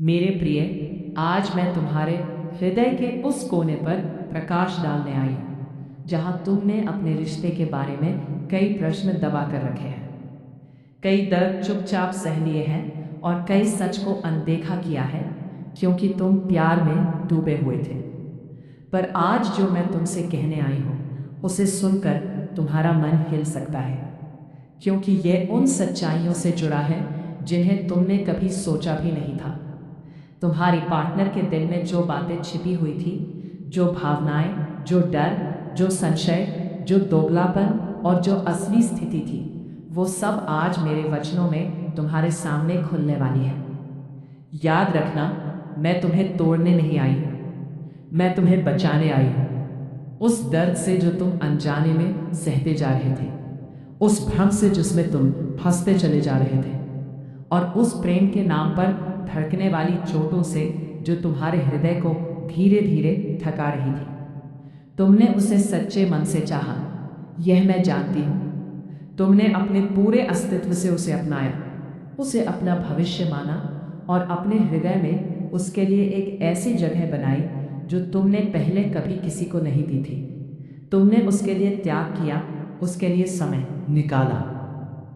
मेरे प्रिय, आज मैं तुम्हारे हृदय के उस कोने पर प्रकाश डालने आई हूँ जहाँ तुमने अपने रिश्ते के बारे में कई प्रश्न दबा कर रखे हैं। कई दर्द चुपचाप सह लिए हैं और कई सच को अनदेखा किया है क्योंकि तुम प्यार में डूबे हुए थे। पर आज जो मैं तुमसे कहने आई हूँ उसे सुनकर तुम्हारा मन हिल सकता है, क्योंकि यह उन सच्चाइयों से जुड़ा है जिन्हें तुमने कभी सोचा भी नहीं था। तुम्हारी पार्टनर के दिल में जो बातें छिपी हुई थी, जो भावनाएं, जो डर, जो संशय, जो दोगलापन और जो असली स्थिति थी, वो सब आज मेरे वचनों में तुम्हारे सामने खुलने वाली है। याद रखना, मैं तुम्हें तोड़ने नहीं आई हूँ, मैं तुम्हें बचाने आई हूँ। उस दर्द से जो तुम अनजाने में सहते जा रहे थे, उस भ्रम से जिसमें तुम फंसते चले जा रहे थे, और उस प्रेम के नाम पर धड़कने वाली चोटों से जो तुम्हारे हृदय को धीरे धीरे थका रही थी। तुमने उसे सच्चे मन से चाहा, यह मैं जानती हूँ। तुमने अपने पूरे अस्तित्व से उसे अपनाया, उसे अपना भविष्य माना और अपने हृदय में उसके लिए एक ऐसी जगह बनाई जो तुमने पहले कभी किसी को नहीं दी थी। तुमने उसके लिए त्याग किया, उसके लिए समय निकाला,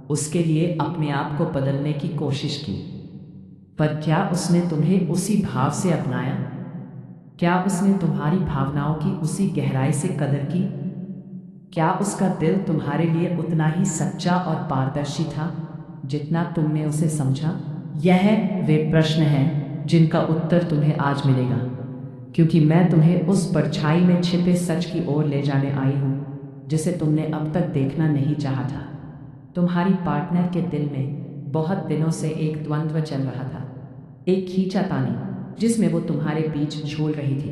उसके लिए अपने आप को बदलने की कोशिश की। पर क्या उसने तुम्हें उसी भाव से अपनाया? क्या उसने तुम्हारी भावनाओं की उसी गहराई से कदर की? क्या उसका दिल तुम्हारे लिए उतना ही सच्चा और पारदर्शी था जितना तुमने उसे समझा? यह वे प्रश्न हैं जिनका उत्तर तुम्हें आज मिलेगा, क्योंकि मैं तुम्हें उस परछाई में छिपे सच की ओर ले जाने आई हूँ जिसे तुमने अब तक देखना नहीं चाहा था। तुम्हारी पार्टनर के दिल में बहुत दिनों से एक द्वंद्व चल रहा था, एक खींचातानी जिसमें वो तुम्हारे बीच झूल रही थी।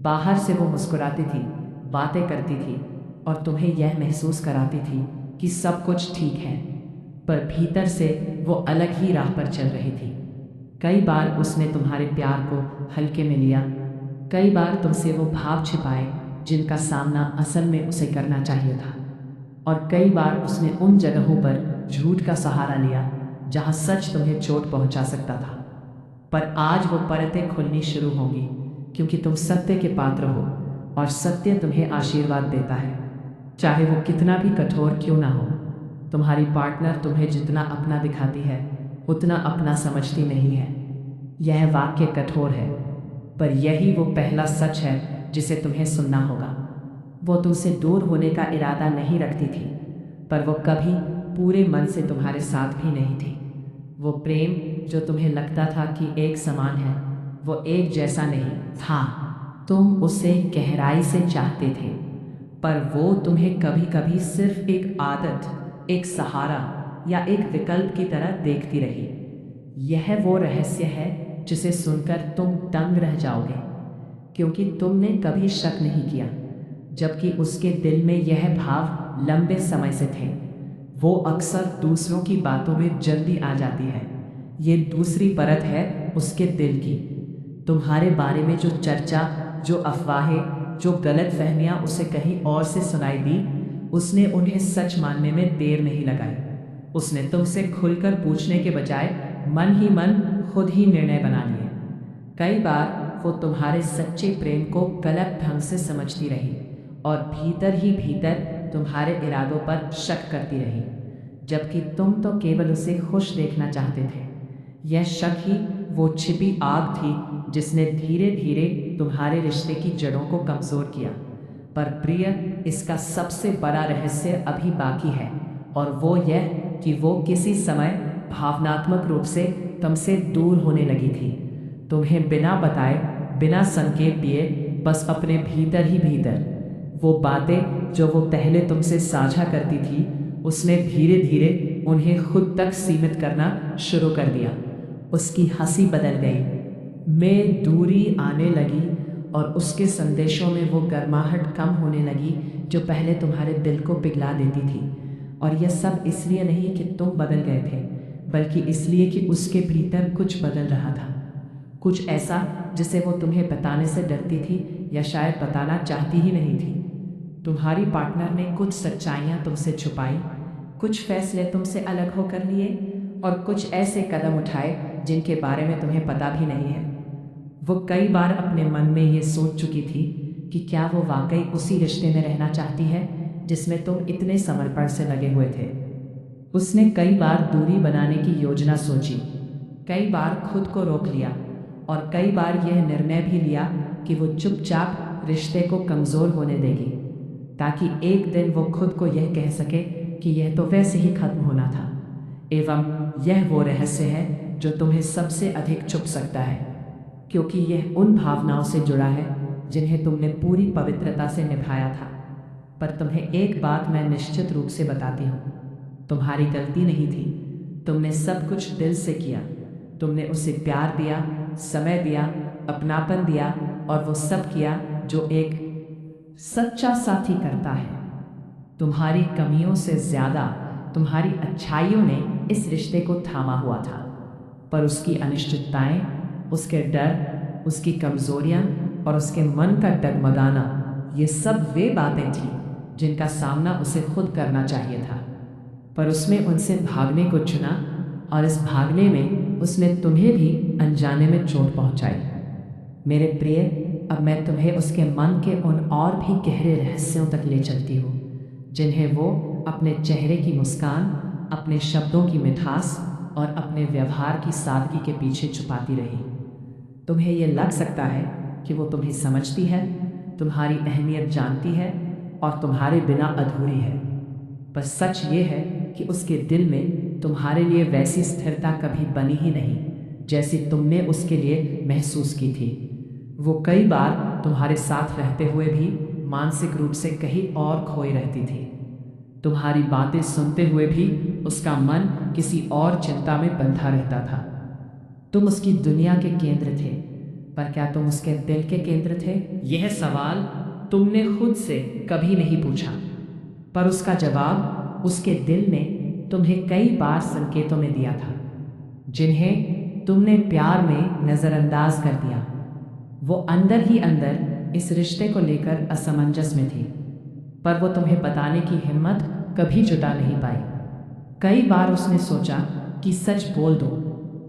बाहर से वो मुस्कुराती थी, बातें करती थी और तुम्हें यह महसूस कराती थी कि सब कुछ ठीक है, पर भीतर से वो अलग ही राह पर चल रही थी। कई बार उसने तुम्हारे प्यार को हल्के में लिया, कई बार तुमसे वो भाव छिपाए जिनका सामना असल में उसे करना चाहिए था, और कई बार उसने उन जगहों पर झूठ का सहारा लिया जहां सच तुम्हें चोट पहुंचा सकता था। पर आज वो परतें खुलनी शुरू होंगी, क्योंकि तुम सत्य के पात्र हो और सत्य तुम्हें आशीर्वाद देता है, चाहे वो कितना भी कठोर क्यों ना हो। तुम्हारी पार्टनर तुम्हें जितना अपना दिखाती है उतना अपना समझती नहीं है। यह वाक्य कठोर है, पर यही वो पहला सच है जिसे तुम्हें सुनना होगा। वो तुमसे दूर होने का इरादा नहीं रखती थी, पर वो कभी पूरे मन से तुम्हारे साथ भी नहीं थी। वो प्रेम जो तुम्हें लगता था कि एक समान है, वो एक जैसा नहीं था। तुम उसे गहराई से चाहते थे, पर वो तुम्हें कभी कभी सिर्फ एक आदत, एक सहारा या एक विकल्प की तरह देखती रही। यह वो रहस्य है जिसे सुनकर तुम दंग रह जाओगे, क्योंकि तुमने कभी शक नहीं किया, जबकि उसके दिल में यह भाव लंबे समय से थे। वो अक्सर दूसरों की बातों में जल्दी आ जाती है। ये दूसरी परत है उसके दिल की। तुम्हारे बारे में जो चर्चा, जो अफवाहें, जो गलत फहमियां उसे कहीं और से सुनाई दी, उसने उन्हें सच मानने में देर नहीं लगाई। उसने तुमसे खुलकर पूछने के बजाय मन ही मन खुद ही निर्णय बना लिए। कई बार वो तुम्हारे सच्चे प्रेम को गलत ढंग से समझती रही और भीतर ही भीतर तुम्हारे इरादों पर शक करती रही, जबकि तुम तो केवल उसे खुश देखना चाहते थे। यह शक ही वो छिपी आग थी जिसने धीरे धीरे तुम्हारे रिश्ते की जड़ों को कमजोर किया। पर प्रिय, इसका सबसे बड़ा रहस्य अभी बाकी है, और वो यह कि वो किसी समय भावनात्मक रूप से तुमसे दूर होने लगी थी। तुम्हें बिना बताए, बिना संकेत दिए, बस अपने भीतर ही भीतर। वो बातें जो वो पहले तुमसे साझा करती थी, उसने धीरे धीरे उन्हें खुद तक सीमित करना शुरू कर दिया। उसकी हंसी बदल गई, में दूरी आने लगी, और उसके संदेशों में वो गर्माहट कम होने लगी जो पहले तुम्हारे दिल को पिघला देती थी। और यह सब इसलिए नहीं कि तुम बदल गए थे, बल्कि इसलिए कि उसके भीतर कुछ बदल रहा था, कुछ ऐसा जिसे वो तुम्हें बताने से डरती थी या शायद बताना चाहती ही नहीं थी। तुम्हारी पार्टनर ने कुछ सच्चाइयाँ तुमसे छुपाई, कुछ फैसले तुमसे अलग होकर लिए, और कुछ ऐसे कदम उठाए जिनके बारे में तुम्हें पता भी नहीं है। वो कई बार अपने मन में ये सोच चुकी थी कि क्या वो वाकई उसी रिश्ते में रहना चाहती है जिसमें तुम इतने समर्पण से लगे हुए थे। उसने कई बार दूरी बनाने की योजना सोची, कई बार खुद को रोक लिया और कई बार यह निर्णय भी लिया कि वो चुपचाप रिश्ते को कमज़ोर होने देगी, ताकि एक दिन वो खुद को यह कह सके कि यह तो वैसे ही खत्म होना था। एवं यह वो रहस्य है जो तुम्हें सबसे अधिक चुभ सकता है, क्योंकि यह उन भावनाओं से जुड़ा है जिन्हें तुमने पूरी पवित्रता से निभाया था। पर तुम्हें एक बात मैं निश्चित रूप से बताती हूँ, तुम्हारी गलती नहीं थी। तुमने सब कुछ दिल से किया। तुमने उसे प्यार दिया, समय दिया, अपनापन दिया और वो सब किया जो एक सच्चा साथी करता है। तुम्हारी कमियों से ज्यादा तुम्हारी अच्छाइयों ने इस रिश्ते को थामा हुआ था। पर उसकी अनिश्चितताएं, उसके डर, उसकी कमजोरियां और उसके मन का डगमगाना, ये सब वे बातें थीं जिनका सामना उसे खुद करना चाहिए था। पर उसने उनसे भागने को चुना और इस भागने में उसने तुम्हें भी अनजाने में चोट पहुंचाई। मेरे प्रिय, अब मैं तुम्हें उसके मन के उन और भी गहरे रहस्यों तक ले चलती हूँ जिन्हें वो अपने चेहरे की मुस्कान, अपने शब्दों की मिठास और अपने व्यवहार की सादगी के पीछे छुपाती रही। तुम्हें यह लग सकता है कि वो तुम्हें समझती है, तुम्हारी अहमियत जानती है और तुम्हारे बिना अधूरी है। पर सच ये है कि उसके दिल में तुम्हारे लिए वैसी स्थिरता कभी बनी ही नहीं जैसी तुमने उसके लिए महसूस की थी। वो कई बार तुम्हारे साथ रहते हुए भी मानसिक रूप से कहीं और खोई रहती थी। तुम्हारी बातें सुनते हुए भी उसका मन किसी और चिंता में बंधा रहता था। तुम उसकी दुनिया के केंद्र थे, पर क्या तुम उसके दिल के केंद्र थे? यह सवाल तुमने खुद से कभी नहीं पूछा, पर उसका जवाब उसके दिल ने तुम्हें कई बार संकेतों में दिया था, जिन्हें तुमने प्यार में नजरअंदाज कर दिया। वो अंदर ही अंदर इस रिश्ते को लेकर असमंजस में थी, पर वो तुम्हें बताने की हिम्मत कभी जुटा नहीं पाई। कई बार उसने सोचा कि सच बोल दो,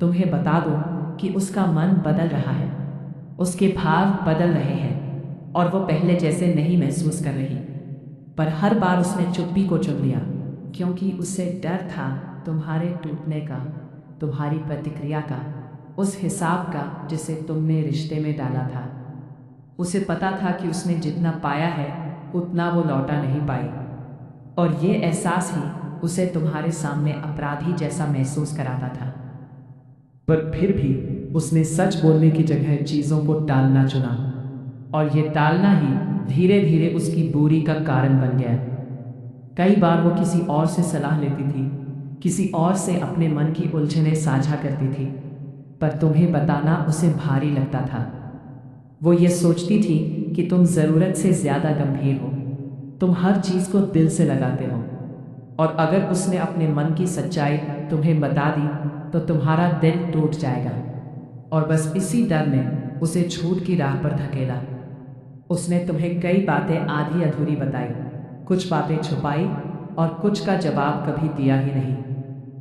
तुम्हें बता दो कि उसका मन बदल रहा है, उसके भाव बदल रहे हैं और वो पहले जैसे नहीं महसूस कर रही। पर हर बार उसने चुप्पी को चुन लिया, क्योंकि उसे डर था तुम्हारे टूटने का, तुम्हारी प्रतिक्रिया का, उस हिसाब का जिसे तुमने रिश्ते में डाला था। उसे पता था कि उसने जितना पाया है उतना वो लौटा नहीं पाई, और ये एहसास ही उसे तुम्हारे सामने अपराधी जैसा महसूस कराता था। पर फिर भी उसने सच बोलने की जगह चीजों को टालना चुना, और ये टालना ही धीरे धीरे उसकी दूरी का कारण बन गया। कई बार वो किसी और से सलाह लेती थी, किसी और से अपने मन की उलझनें साझा करती थी, पर तुम्हें बताना उसे भारी लगता था। वो ये सोचती थी कि तुम जरूरत से ज्यादा गंभीर हो, तुम हर चीज को दिल से लगाते हो, और अगर उसने अपने मन की सच्चाई तुम्हें बता दी तो तुम्हारा दिल टूट जाएगा। और बस इसी डर ने उसे झूठ की राह पर धकेला। उसने तुम्हें कई बातें आधी अधूरी बताई, कुछ बातें छुपाई और कुछ का जवाब कभी दिया ही नहीं,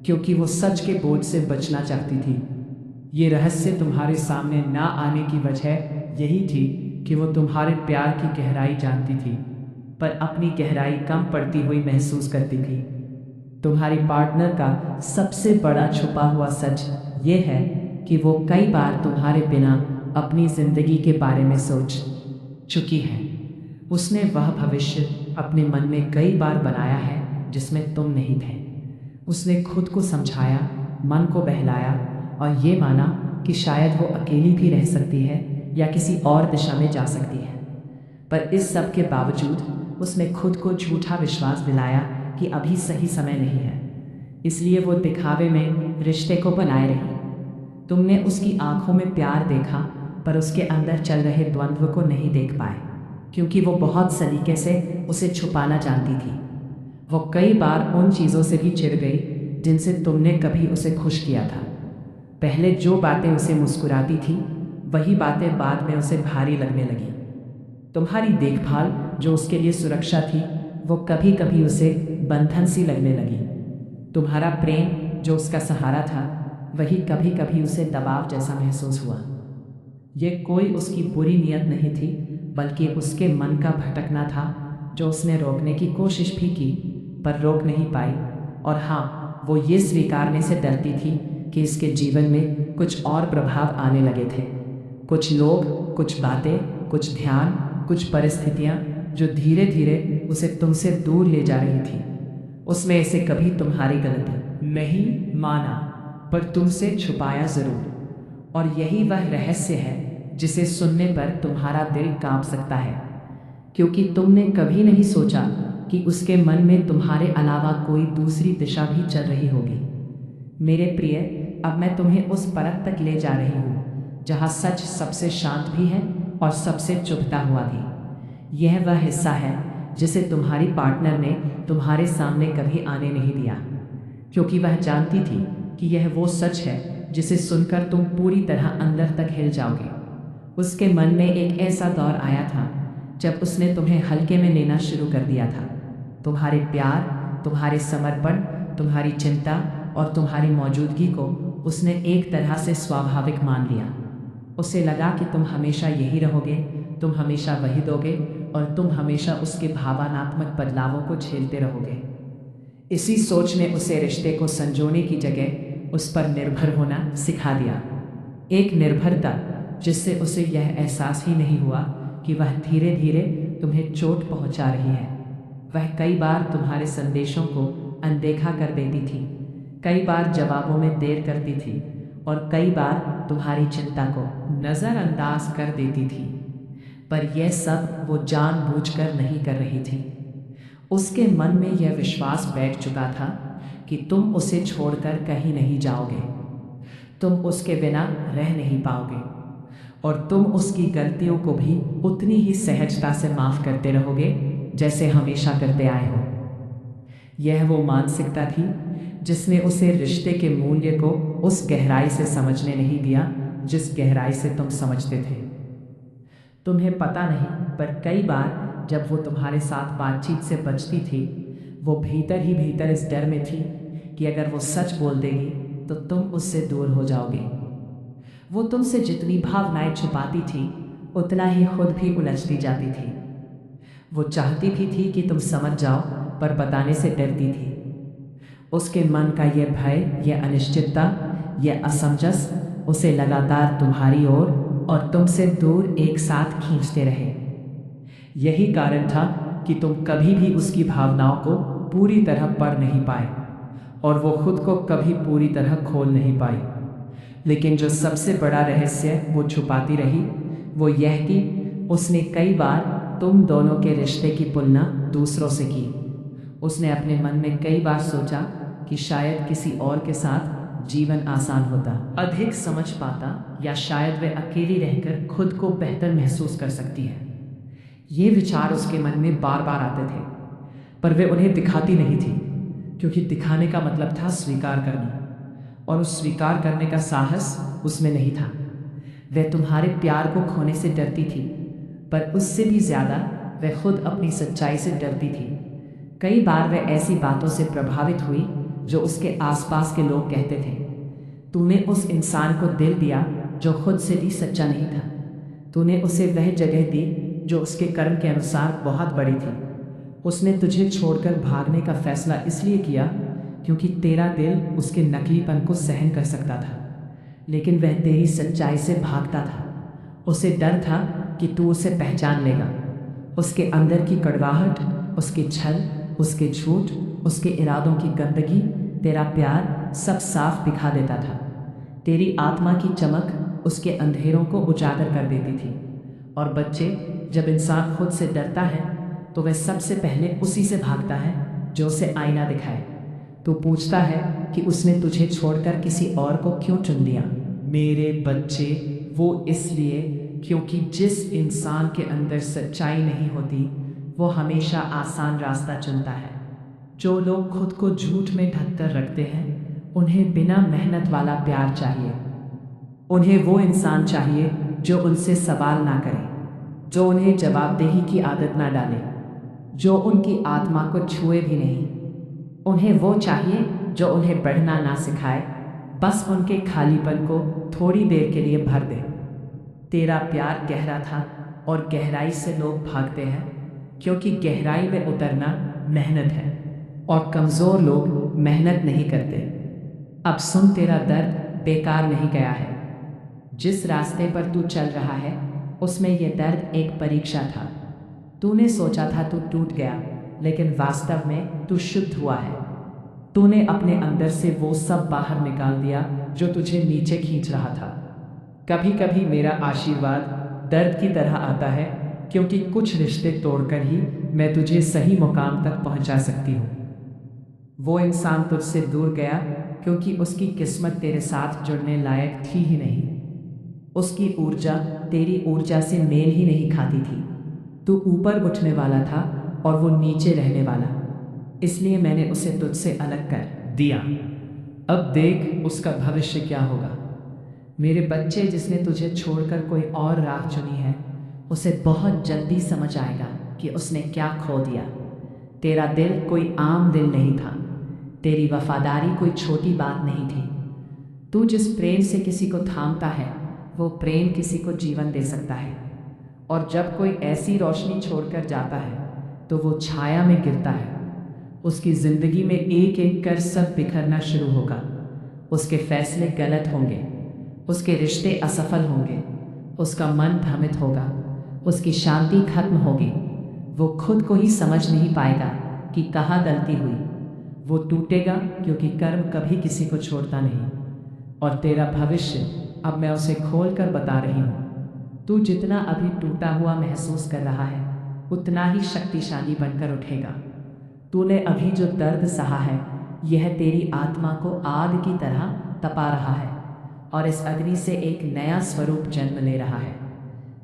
क्योंकि वो सच के बोझ से बचना चाहती थी। ये रहस्य तुम्हारे सामने ना आने की वजह यही थी कि वो तुम्हारे प्यार की गहराई जानती थी, पर अपनी गहराई कम पड़ती हुई महसूस करती थी। तुम्हारी पार्टनर का सबसे बड़ा छुपा हुआ सच ये है कि वो कई बार तुम्हारे बिना अपनी जिंदगी के बारे में सोच चुकी है। उसने वह भविष्य अपने मन में कई बार बनाया है जिसमें तुम नहीं थे। उसने खुद को समझाया, मन को बहलाया और ये माना कि शायद वो अकेली भी रह सकती है या किसी और दिशा में जा सकती है। पर इस सब के बावजूद उसने खुद को झूठा विश्वास दिलाया कि अभी सही समय नहीं है, इसलिए वो दिखावे में रिश्ते को बनाए रही। तुमने उसकी आंखों में प्यार देखा, पर उसके अंदर चल रहे द्वंद्व को नहीं देख पाए, क्योंकि वो बहुत सलीके से उसे छुपाना जानती थी। वो कई बार उन चीज़ों से भी चिढ़ गई जिनसे तुमने कभी उसे खुश किया था। पहले जो बातें उसे मुस्कुराती थी वही बातें बाद में उसे भारी लगने लगी। तुम्हारी देखभाल जो उसके लिए सुरक्षा थी वो कभी कभी उसे बंधन सी लगने लगी। तुम्हारा प्रेम जो उसका सहारा था वही कभी कभी उसे दबाव जैसा महसूस हुआ। ये कोई उसकी बुरी नीयत नहीं थी, बल्कि उसके मन का भटकना था, जो उसने रोकने की कोशिश भी की पर रोक नहीं पाई। और हाँ, वो ये स्वीकारने से डरती थी कि इसके जीवन में कुछ और प्रभाव आने लगे थे। कुछ लोग, कुछ बातें, कुछ ध्यान, कुछ परिस्थितियां जो धीरे धीरे उसे तुमसे दूर ले जा रही थी। उसमें इसे कभी तुम्हारी गलती नहीं माना, पर तुमसे छुपाया जरूर। और यही वह रहस्य है जिसे सुनने पर तुम्हारा दिल कांप सकता है, क्योंकि तुमने कभी नहीं सोचा कि उसके मन में तुम्हारे अलावा कोई दूसरी दिशा भी चल रही होगी। मेरे प्रिय, अब मैं तुम्हें उस परत तक ले जा रही हूँ जहाँ सच सबसे शांत भी है और सबसे चुभता हुआ भी। यह वह हिस्सा है जिसे तुम्हारी पार्टनर ने तुम्हारे सामने कभी आने नहीं दिया, क्योंकि वह जानती थी कि यह वो सच है जिसे सुनकर तुम पूरी तरह अंदर तक हिल जाओगे। उसके मन में एक ऐसा दौर आया था जब उसने तुम्हें हल्के में लेना शुरू कर दिया था। तुम्हारे प्यार, तुम्हारे समर्पण, तुम्हारी चिंता और तुम्हारी मौजूदगी को उसने एक तरह से स्वाभाविक मान लिया। उसे लगा कि तुम हमेशा यही रहोगे, तुम हमेशा वही दोगे और तुम हमेशा उसके भावनात्मक बदलावों को झेलते रहोगे। इसी सोच ने उसे रिश्ते को संजोने की जगह उस पर निर्भर होना सिखा दिया। एक निर्भरता जिससे उसे यह एहसास ही नहीं हुआ कि वह धीरे धीरे तुम्हें चोट पहुंचा रही है। वह कई बार तुम्हारे संदेशों को अनदेखा कर देती थी, कई बार जवाबों में देर करती थी और कई बार तुम्हारी चिंता को नज़रअंदाज कर देती थी। पर यह सब वो जानबूझकर नहीं कर रही थी। उसके मन में यह विश्वास बैठ चुका था कि तुम उसे छोड़कर कहीं नहीं जाओगे, तुम उसके बिना रह नहीं पाओगे और तुम उसकी गलतियों को भी उतनी ही सहजता से माफ करते रहोगे जैसे हमेशा करते आए हो। यह वो मानसिकता थी जिसने उसे रिश्ते के मूल्य को उस गहराई से समझने नहीं दिया जिस गहराई से तुम समझते थे। तुम्हें पता नहीं, पर कई बार जब वो तुम्हारे साथ बातचीत से बचती थी, वो भीतर ही भीतर इस डर में थी कि अगर वो सच बोल देगी तो तुम उससे दूर हो जाओगे। वो तुमसे जितनी भावनाएं छुपाती थी, उतना ही खुद भी उलझती जाती थी। वो चाहती भी थी कि तुम समझ जाओ, पर बताने से डरती थी। उसके मन का यह भय, यह अनिश्चितता, यह असमंजस उसे लगातार तुम्हारी ओर और तुमसे दूर एक साथ खींचते रहे। यही कारण था कि तुम कभी भी उसकी भावनाओं को पूरी तरह पढ़ नहीं पाए और वो खुद को कभी पूरी तरह खोल नहीं पाई। लेकिन जो सबसे बड़ा रहस्य वो छुपाती रही, वो यह कि उसने कई बार तुम दोनों के रिश्ते की तुलना दूसरों से की। उसने अपने मन में कई बार सोचा कि शायद किसी और के साथ जीवन आसान होता, अधिक समझ पाता, या शायद वे अकेली रहकर खुद को बेहतर महसूस कर सकती है। ये विचार उसके मन में बार बार आते थे, पर वे उन्हें दिखाती नहीं थी, क्योंकि दिखाने का मतलब था स्वीकार करना, और उस स्वीकार करने का साहस उसमें नहीं था। वह तुम्हारे प्यार को खोने से डरती थी, पर उससे भी ज्यादा वह खुद अपनी सच्चाई से डरती थी। कई बार वह ऐसी बातों से प्रभावित हुई जो उसके आसपास के लोग कहते थे। तूने उस इंसान को दिल दिया जो खुद से भी सच्चा नहीं था। तूने उसे वह जगह दी जो उसके कर्म के अनुसार बहुत बड़ी थी। उसने तुझे छोड़कर भागने का फैसला इसलिए किया क्योंकि तेरा दिल उसके नकलीपन को सहन कर सकता था, लेकिन वह तेरी सच्चाई से भागता था। उसे डर था कि तू उसे पहचान लेगा। उसके अंदर की कड़वाहट, उसके छल, उसके झूठ, उसके इरादों की गंदगी, तेरा प्यार सब साफ दिखा देता था। तेरी आत्मा की चमक उसके अंधेरों को उजागर कर देती थी। और बच्चे, जब इंसान खुद से डरता है तो वह सबसे पहले उसी से भागता है जो उसे आईना दिखाए। तो पूछता है कि उसने तुझे छोड़कर किसी और को क्यों चुन लिया। मेरे बच्चे, वो इसलिए क्योंकि जिस इंसान के अंदर सच्चाई नहीं होती, वो हमेशा आसान रास्ता चुनता है। जो लोग खुद को झूठ में ढककर रखते हैं, उन्हें बिना मेहनत वाला प्यार चाहिए। उन्हें वो इंसान चाहिए जो उनसे सवाल ना करे, जो उन्हें जवाबदेही की आदत ना डाले, जो उनकी आत्मा को छुए भी नहीं। उन्हें वो चाहिए जो उन्हें बढ़ना ना सिखाए, बस उनके खालीपन को थोड़ी देर के लिए भर दे। तेरा प्यार गहरा था और गहराई से लोग भागते हैं, क्योंकि गहराई में उतरना मेहनत है और कमज़ोर लोग मेहनत नहीं करते। अब सुन, तेरा दर्द बेकार नहीं गया है। जिस रास्ते पर तू चल रहा है उसमें यह दर्द एक परीक्षा था। तूने सोचा था तू टूट गया, लेकिन वास्तव में तू शुद्ध हुआ है। तूने अपने अंदर से वो सब बाहर निकाल दिया जो तुझे नीचे खींच रहा था। कभी कभी मेरा आशीर्वाद दर्द की तरह आता है, क्योंकि कुछ रिश्ते तोड़कर ही मैं तुझे सही मुकाम तक पहुंचा सकती हूँ। वो इंसान तुझसे दूर गया क्योंकि उसकी किस्मत तेरे साथ जुड़ने लायक थी ही नहीं। उसकी ऊर्जा तेरी ऊर्जा से मेल ही नहीं खाती थी। तू ऊपर उठने वाला था और वो नीचे रहने वाला, इसलिए मैंने उसे तुझसे अलग कर दिया। अब देख उसका भविष्य क्या होगा। मेरे बच्चे, जिसने तुझे छोड़कर कोई और राह चुनी है, उसे बहुत जल्दी समझ आएगा कि उसने क्या खो दिया। तेरा दिल कोई आम दिल नहीं था। तेरी वफादारी कोई छोटी बात नहीं थी। तू जिस प्रेम से किसी को थामता है, वो प्रेम किसी को जीवन दे सकता है। और जब कोई ऐसी रोशनी छोड़कर जाता है तो वो छाया में गिरता है। उसकी जिंदगी में एक एक कर सब बिखरना शुरू होगा। उसके फैसले गलत होंगे, उसके रिश्ते असफल होंगे, उसका मन भ्रमित होगा, उसकी शांति खत्म होगी। वो खुद को ही समझ नहीं पाएगा कि कहाँ गलती हुई। वो टूटेगा क्योंकि कर्म कभी किसी को छोड़ता नहीं। और तेरा भविष्य अब मैं उसे खोल कर बता रही हूँ। तू जितना अभी टूटा हुआ महसूस कर रहा है, उतना ही शक्तिशाली बनकर उठेगा। तूने अभी जो दर्द सहा है, यह तेरी आत्मा को आग की तरह तपा रहा है, और इस अग्नि से एक नया स्वरूप जन्म ले रहा है।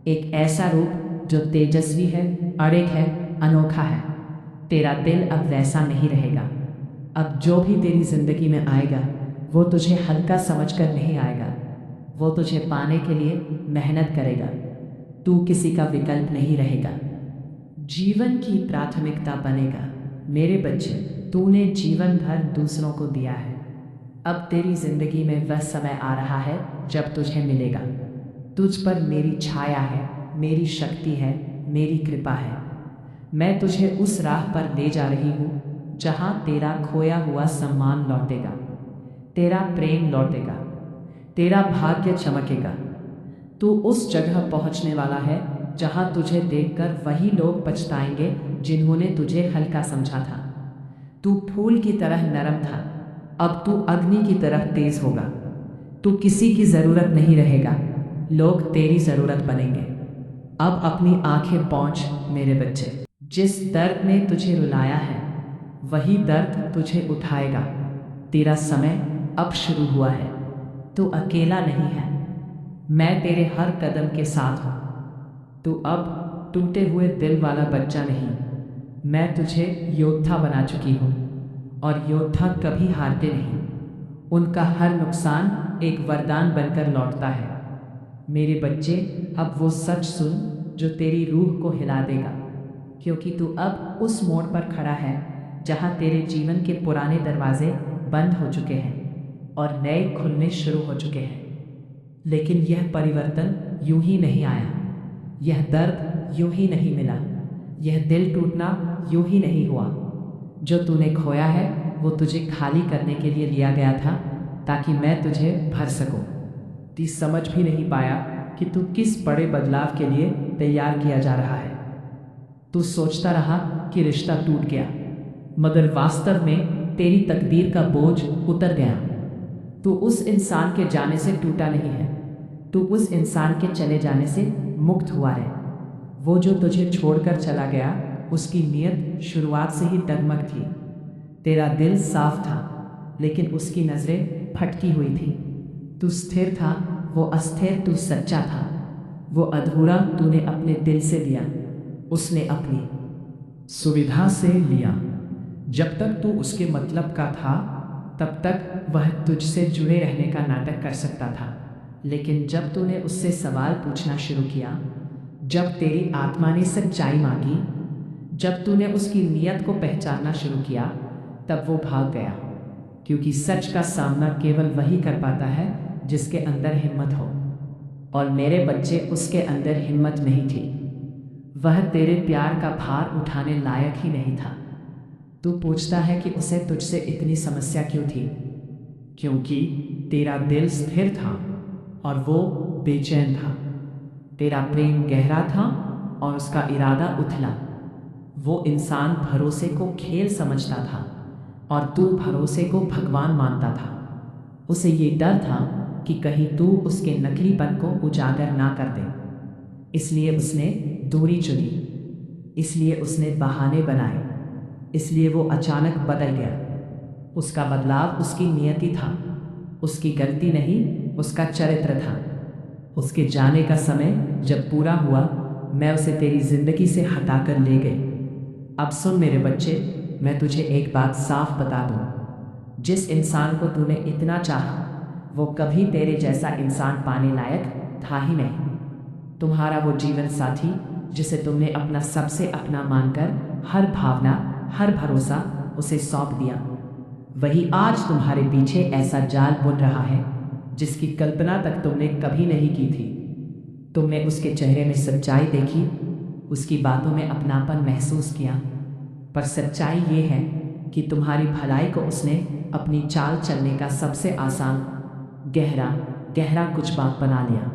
एक ऐसा रूप जो तेजस्वी है, अड़िग है, अनोखा है। तेरा दिल अब वैसा नहीं रहेगा। अब जो भी तेरी जिंदगी में आएगा, वो तुझे हल्का समझकर नहीं आएगा। वो तुझे पाने के लिए मेहनत करेगा। तू किसी का विकल्प नहीं रहेगा, जीवन की प्राथमिकता बनेगा। मेरे बच्चे, तूने जीवन भर दूसरों को दिया है। अब तेरी जिंदगी में वह समय आ रहा है जब तुझे मिलेगा। तुझ पर मेरी छाया है, मेरी शक्ति है, मेरी कृपा है। मैं तुझे उस राह पर ले जा रही हूँ जहाँ तेरा खोया हुआ सम्मान लौटेगा, तेरा प्रेम लौटेगा, तेरा भाग्य चमकेगा। तू उस जगह पहुँचने वाला है जहाँ तुझे देखकर वही लोग पछताएंगे जिन्होंने तुझे हल्का समझा था। तू फूल की तरह नरम था, अब तू अग्नि की तरह तेज होगा। तू किसी की जरूरत नहीं रहेगा, लोग तेरी जरूरत बनेंगे। अब अपनी आंखें पहुंच मेरे बच्चे। जिस दर्द ने तुझे रुलाया है, वही दर्द तुझे उठाएगा। तेरा समय अब शुरू हुआ है। तू अकेला नहीं है, मैं तेरे हर कदम के साथ हूँ। तू अब टूटे हुए दिल वाला बच्चा नहीं, मैं तुझे योद्धा बना चुकी हूँ। और योद्धा कभी हारते नहीं, उनका हर नुकसान एक वरदान बनकर लौटता है। मेरे बच्चे, अब वो सच सुन जो तेरी रूह को हिला देगा, क्योंकि तू अब उस मोड़ पर खड़ा है जहाँ तेरे जीवन के पुराने दरवाजे बंद हो चुके हैं और नए खुलने शुरू हो चुके हैं। लेकिन यह परिवर्तन यूं ही नहीं आया, यह दर्द यूं ही नहीं मिला, यह दिल टूटना यूं ही नहीं हुआ। जो तूने खोया है वो तुझे खाली करने के लिए लिया गया था, ताकि मैं तुझे भर सकूं। तू समझ भी नहीं पाया कि तू किस बड़े बदलाव के लिए तैयार किया जा रहा है। तू सोचता रहा कि रिश्ता टूट गया, मगर वास्तव में तेरी तकदीर का बोझ उतर गया। तू उस इंसान के जाने से टूटा नहीं है, तू उस इंसान के चले जाने से मुक्त हुआ है। वो जो तुझे छोड़कर चला गया, उसकी नीयत शुरुआत से ही डगमग थी। तेरा दिल साफ था, लेकिन उसकी नजरें भटकी हुई थी। तू स्थिर था, वो अस्थिर। तू सच्चा था, वो अधूरा तूने अपने दिल से लिया, उसने अपनी सुविधा से लिया। जब तक तू उसके मतलब का था, तब तक वह तुझसे जुड़े रहने का नाटक कर सकता था। लेकिन जब तूने उससे सवाल पूछना शुरू किया, जब तेरी आत्मा ने सच्चाई मांगी, जब तूने उसकी नीयत को पहचानना शुरू किया, तब वो भाग गया। क्योंकि सच का सामना केवल वही कर पाता है जिसके अंदर हिम्मत हो। और मेरे बच्चे, उसके अंदर हिम्मत नहीं थी। वह तेरे प्यार का भार उठाने लायक ही नहीं था। तू पूछता है कि उसे तुझसे इतनी समस्या क्यों थी? क्योंकि तेरा दिल स्थिर था और वो बेचैन था। तेरा प्रेम गहरा था और उसका इरादा उथला। वो इंसान भरोसे को खेल समझता था और तू भरोसे को भगवान मानता था। उसे ये डर था कि कहीं तू उसके नकलीपन को उजागर ना कर दे। इसलिए उसने दूरी चुनी, इसलिए उसने बहाने बनाए, इसलिए वो अचानक बदल गया। उसका बदलाव उसकी नियति था, उसकी गलती नहीं, उसका चरित्र था। उसके जाने का समय जब पूरा हुआ, मैं उसे तेरी जिंदगी से हटाकर ले गई। अब सुन मेरे बच्चे, मैं तुझे एक बात साफ बता दूं। जिस इंसान को तूने इतना चाहा, वो कभी तेरे जैसा इंसान पाने लायक था ही नहीं। तुम्हारा वो जीवन साथी जिसे तुमने अपना सबसे अपना मानकर हर भावना, हर भरोसा उसे सौंप दिया, वही आज तुम्हारे पीछे ऐसा जाल बुन रहा है जिसकी कल्पना तक तुमने कभी नहीं की थी। तुमने उसके चेहरे में सच्चाई देखी, उसकी बातों में अपनापन महसूस किया, पर सच्चाई ये है कि तुम्हारी भलाई को उसने अपनी चाल चलने का सबसे आसान, गहरा गहरा कुछ बात बना लिया।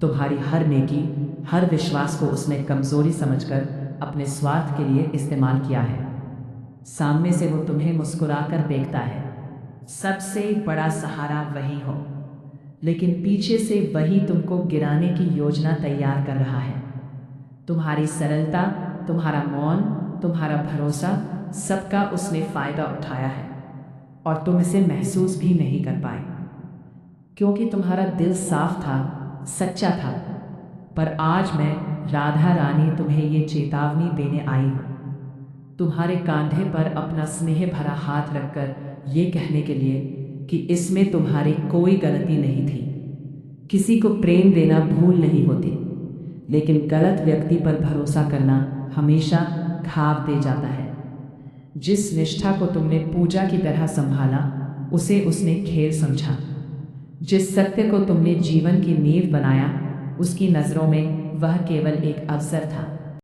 तुम्हारी हर नेकी, हर विश्वास को उसने कमजोरी समझकर अपने स्वार्थ के लिए इस्तेमाल किया है। सामने से वो तुम्हें मुस्कुराकर देखता है, सबसे बड़ा सहारा वही हो, लेकिन पीछे से वही तुमको गिराने की योजना तैयार कर रहा है। तुम्हारी सरलता, तुम्हारा मौन, तुम्हारा भरोसा, सबका उसने फायदा उठाया है और तुम इसे महसूस भी नहीं कर पाए, क्योंकि तुम्हारा दिल साफ था, सच्चा था। पर आज मैं राधा रानी तुम्हें ये चेतावनी देने आई हूँ, तुम्हारे कांधे पर अपना स्नेह भरा हाथ रखकर ये कहने के लिए कि इसमें तुम्हारी कोई गलती नहीं थी। किसी को प्रेम देना भूल नहीं होती, लेकिन गलत व्यक्ति पर भरोसा करना हमेशा घाव दे जाता है। जिस निष्ठा को तुमने पूजा की तरह संभाला, उसे उसने खेल समझा। जिस सत्य को तुमने जीवन की नींव बनाया, उसकी नज़रों में वह केवल एक अवसर था।